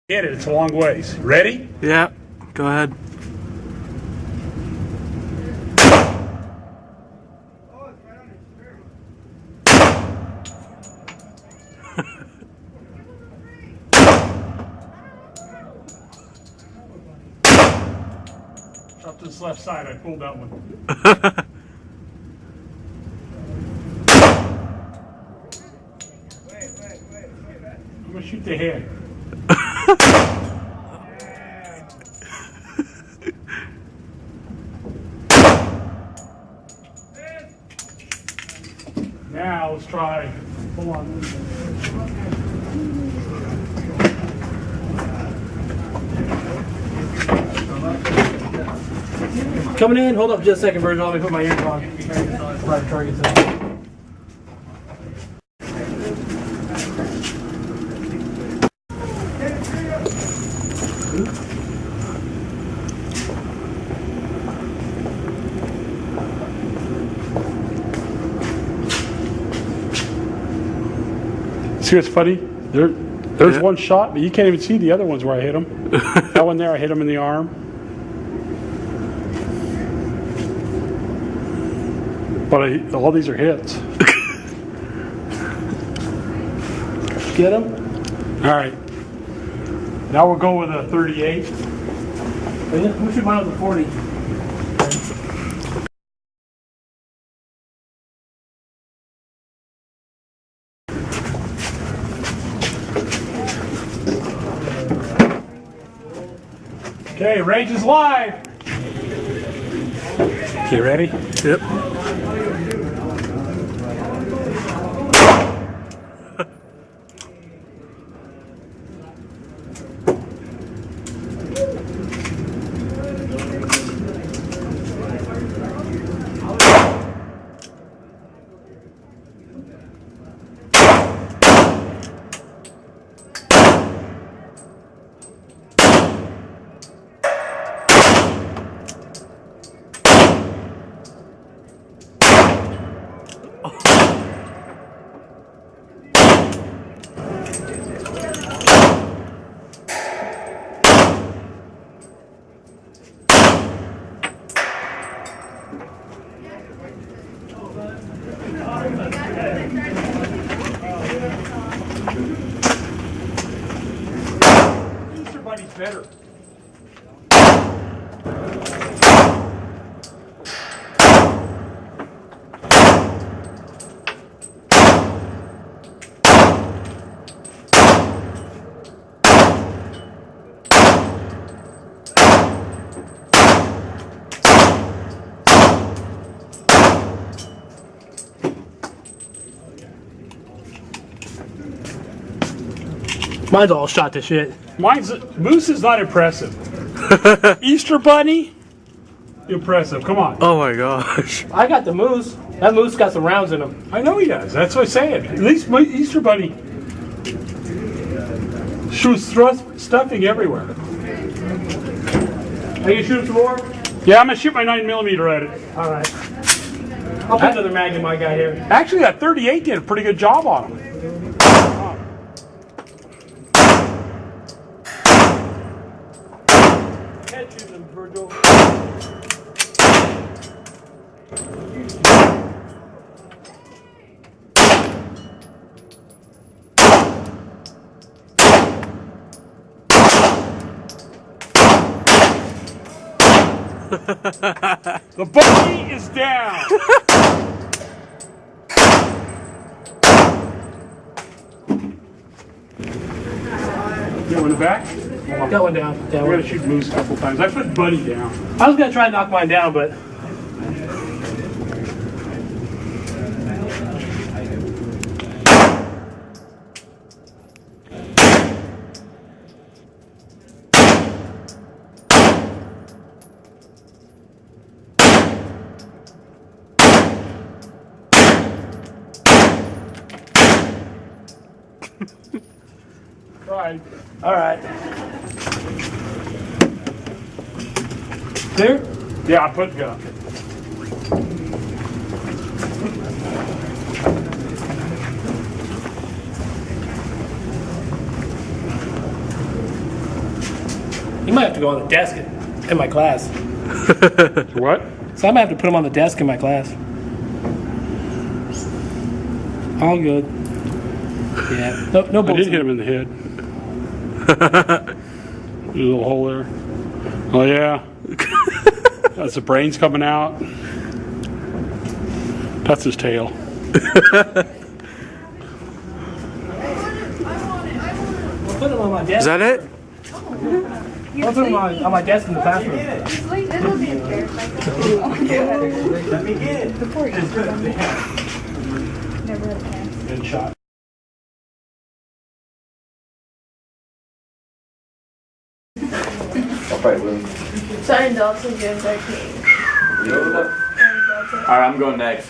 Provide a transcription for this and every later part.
Get it, it's a long ways. Ready? Yeah, go ahead. Up to this left side, I pulled that one. I'm gonna shoot the head. Now let's try. Hold on. Coming in. Hold up just a second, Virgil. Let me put my ears on. Right targets out. See what's funny? There's one shot, but you can't even see the other ones where I hit him. That one there, I hit him in the arm. But all these are hits. Get him. All right. Now we'll go with a 38. Who should mine with a 40? Okay, range is live. Okay, ready? Yep. Easter Bunny's better. Mine's all shot to shit. Moose is not impressive. Easter Bunny, impressive. Come on. Oh my gosh. I got the moose. That moose got some rounds in him. I know he does. That's what I'm saying. At least my Easter Bunny shoots stuffing everywhere. Are you shooting some more? Yeah, I'm gonna shoot my 9mm at it. All right. I'll put another mag in my guy here. Actually, that 38 did a pretty good job on him. Head shoot them, Virgil. The bunny is down. Get one in the back? Got one down. We're going to shoot Moose a couple times. I put Bunny down. I was going to try and knock mine down, but... Tried. All right. There? Yeah, I put gun. to go on the desk in my class. What? So I might have to put them on the desk in my class. All good. Yeah. No I bullets. did hit him in the head. There's a little hole there. Oh yeah. That's the brains coming out. That's his tail. I'll put them on my desk. Is that it? I'll put them on my desk in the bathroom. Let me get it. Good shot. I'll probably win. Sorry, Dalton Jones Arcade. Alright, I'm going next.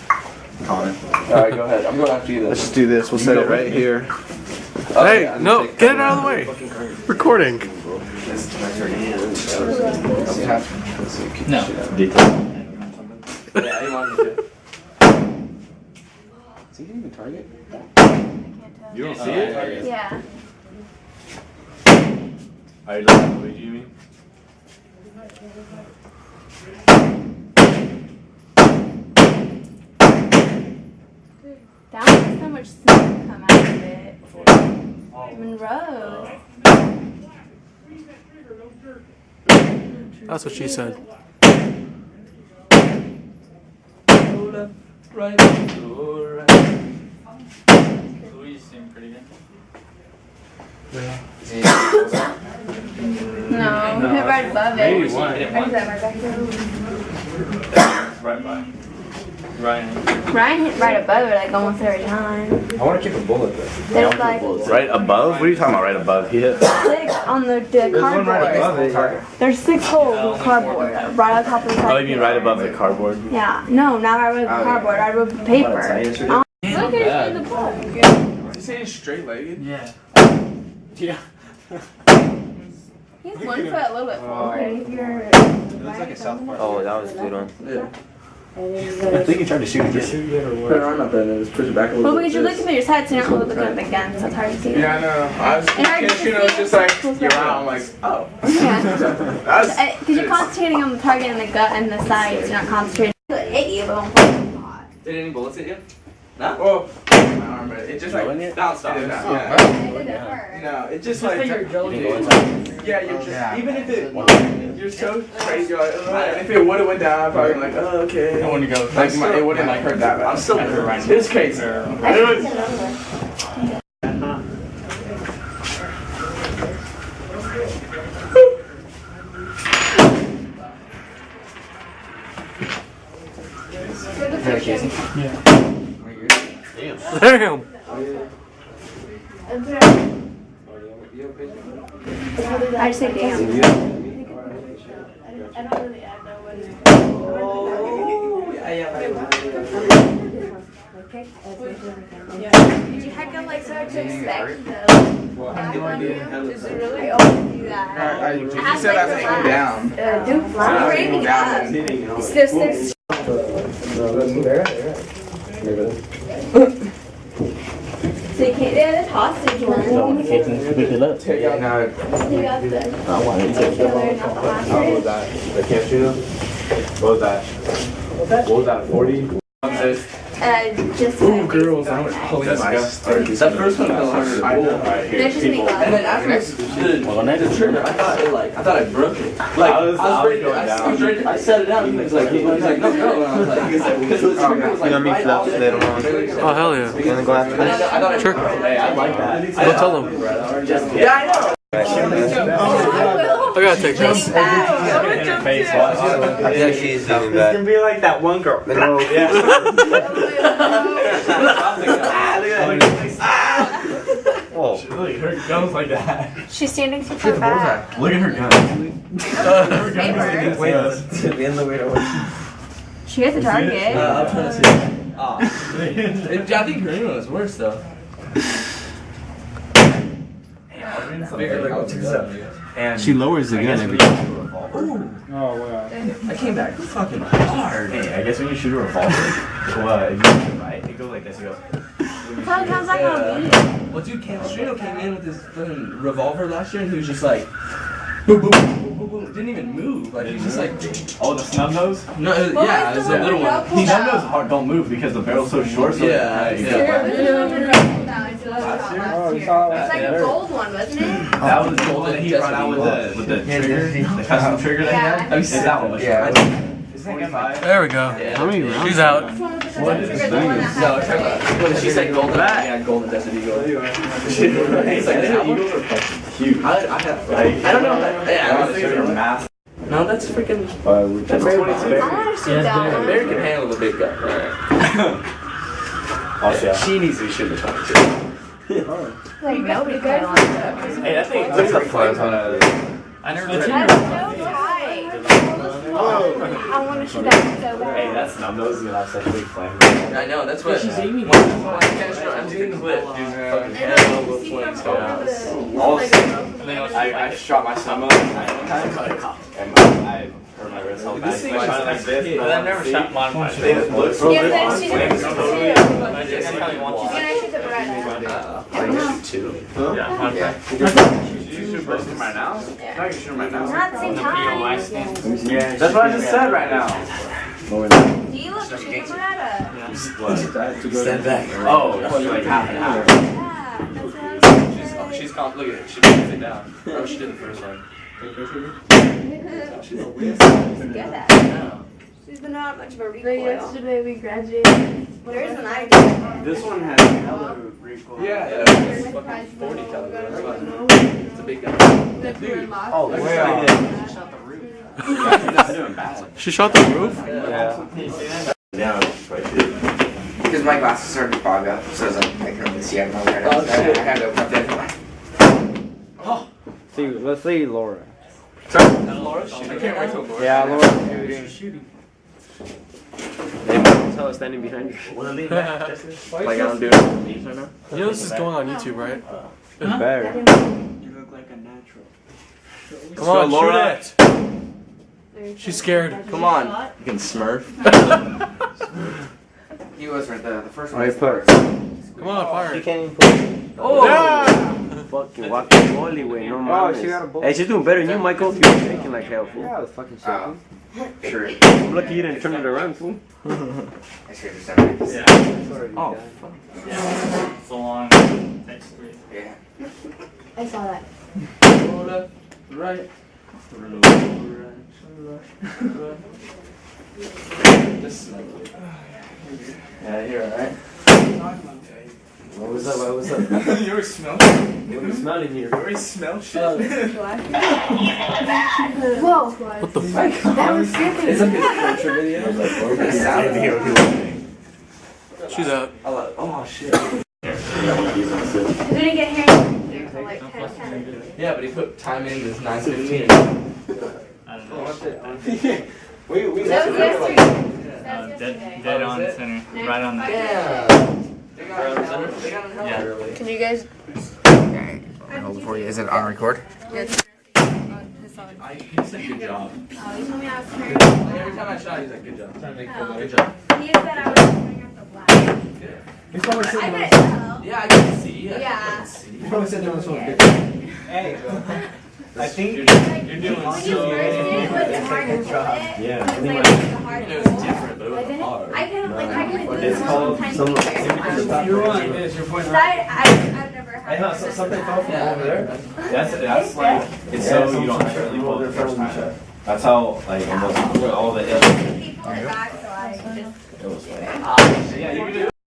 Connor. Alright, go ahead. I'm going after you then. Let's just do this. We'll set it right here. Hey, no, get it out of the way. Recording. No. Yeah, he wanted to. Is he even target? You don't see it? Yeah. Are you looking at Luigi, you mean? That was so much smoke come out of it. Monroe. That's what she said. Right. Luigi seemed pretty good. No, hit right above it. Maybe one. Right back there. Right by. Ryan. Ryan hit right above it like almost every time. I want to keep a bullet though. There's like Right above? What are you talking about? Right above? He hit. 6 on the cardboard. There's 6 holes in cardboard right on top of the Oh, cardboard. you mean right above the cardboard? Yeah, no, not right above the cardboard, right above the paper. Look at the book. Is he saying straight-legged? Yeah. Yeah. He's 1 foot a little bit forward. If you're Oh, that was a good one. Yeah. I think he tried to shoot it. Put her arm up there and then just push it back a little well, bit. because you're looking at your side, so you're not looking at the gun, so it's hard to see. Yeah, I know. I was And hard to you know, it's just like, you're out. I'm like, oh. Yeah. That's. Because you're concentrating on the target and the gut and the sides, you're not concentrating. It hit you, but won't hit you. Did any bullets hit you? No. Well, my arm, but it just like bounced off. Yeah. No, it just like. Take your jelly. Yeah, you're just even if it you're so crazy, you're like, and if it would have went down, I'd probably been like, oh okay. I want to go. Like it wouldn't like hurt that bad. I'm still right. It's crazy. Damn. I just say damn. Did you heck up like so to expect though? Is it really? I always do that. You said I was aiming down. Dude, you're aiming up. It's this. So you can't do the hostage one. You got the. I wanted to. What was that? I can't shoot him? What was that? What was that, 40? Just. Ooh, girls. Holy That first one fell harder. There's just me. And then after the trigger, I thought I broke it. Like I was ready to, I set it down. He was like, no. And I was like, because the trigger was like right off the Oh, hell yeah. You wanna go after this? I thought I Sure. Hey, I like that. Go tell them. Yeah, I know. I gotta take this. Yeah, she's doing that. It's gonna be like that one girl. No, yeah. Whoa. Look, her gun's like that. She's standing super fast. Look at her gun. In the window. She hit the target. I'm trying to see. I think her one was worse though. And she lowers the gun every time. Oh wow. I came back fucking hard. Hey, I guess when you shoot a revolver, well, if you shoot it right, it goes like this. It goes. How it comes back on me. Well, dude, Castrino came in with his fucking revolver last year, and he was just like, boom, boom, boom, boom, boom, boom. Didn't even move. Like, he was just like. Oh, the snub nose? No, yeah, it was a little one. The snub nose hard don't move because the barrel's so short. So Yeah, It's like a gold one, wasn't it? That was the gold that he brought out with the trigger, the custom trigger that he had. Yeah. Is that one? Yeah. 45. There we go. How many rounds? She's out. What is this thing? No, check out. When she said golden, yeah, golden Desert Eagle. He's like, the Eagles are fucking huge. I don't know. Yeah, those things are massive. No, that's freaking. That's 22. I want to shoot that one. Mary can handle the big gun. Oh, yeah. She needs to shoot the 22. Like, nobody could want that. Hey, that thing looks like flames on a. I never That's so tight. I want to shoot that one so bad. Hey, that's numb. Those are gonna have such big flames. I know, that's what. She's aiming. I empty the clip, dude. Fucking hell of flames go out. I shot my stomach one time, and I hurt my wrist all bad. This thing is Shot it like this, But I've never shot modified. They just look so Yeah, good. but she's gonna shoot Totally. She's gonna shoot the Berreta. Two. Yeah, modified. You should burst him right now? No, you shoot him right now. Not at the same time. That's what I just said right now. Do you love to shoot the Berreta? Stand back. Oh, that's like half and half. Yeah, that's what I was saying. She's calm. Look at it. She puts it down. Oh, she did the first one. She's good at it. She's been not much of a recoil. Yesterday we graduated. There is an idea. This one has another recoil. Yeah, it's fucking 40 caliber. That's fine. It's a big gun. Oh, way off. She shot the roof? Yeah. Because my glasses started to fog up, so I couldn't really see out of my right Oh, eye. shit. I had to open up the Let's see Laura. I can't wait till Laura. Yeah, Laura. They tell us standing behind you. Like I'm doing these right now. You know this is going on YouTube, right? It's better. Come on, Laura. shoot it. She's scared. Come on. You can smurf. He was right there. The first one. Alright, put. Come on, fire. Can't even put. Oh! Fucking guacamole, way. No mames. she got a bullet. Hey, she's doing better than you, Michael. You're shaking like hell, fool. Yeah, I was fucking shaking. Sure. I'm lucky you didn't turn it around, fool. I should have done it. Oh, It's a long next week. Yeah. I saw that. Left, right. Yeah, you're alright. what was up? What was up? You were smelling. What do you smell in here? You already smell shit. Whoa. What the fuck? That was creepy. It's a good culture video. She's out. Oh shit. We didn't get here until like 10:10. Yeah, but he put time in this 9:15. I don't know. We That was yesterday. That was Dead yesterday. on it? center. Right on the. Yeah. They got it Yeah. early. Can you guys? Hold for you. Is it on record? He said good job. Oh, you told me I was turning. Every time I shot, he's like, good job. Good job. He said I was turning up the black. I couldn't tell. Yeah, I can see. Yeah. I can see. You probably said there was one good. Hey, I think You're doing When you so. first did it, was it hard to hold it? Yeah. It was like the hard It was pull. different, but it But was then hard. I couldn't do It's this called sometimes. some- Because You're right. You're pointing I've never had I know, so something fell from Yeah. over there. That's like, it's so you don't actually hold it the first time. That's how, like, almost all the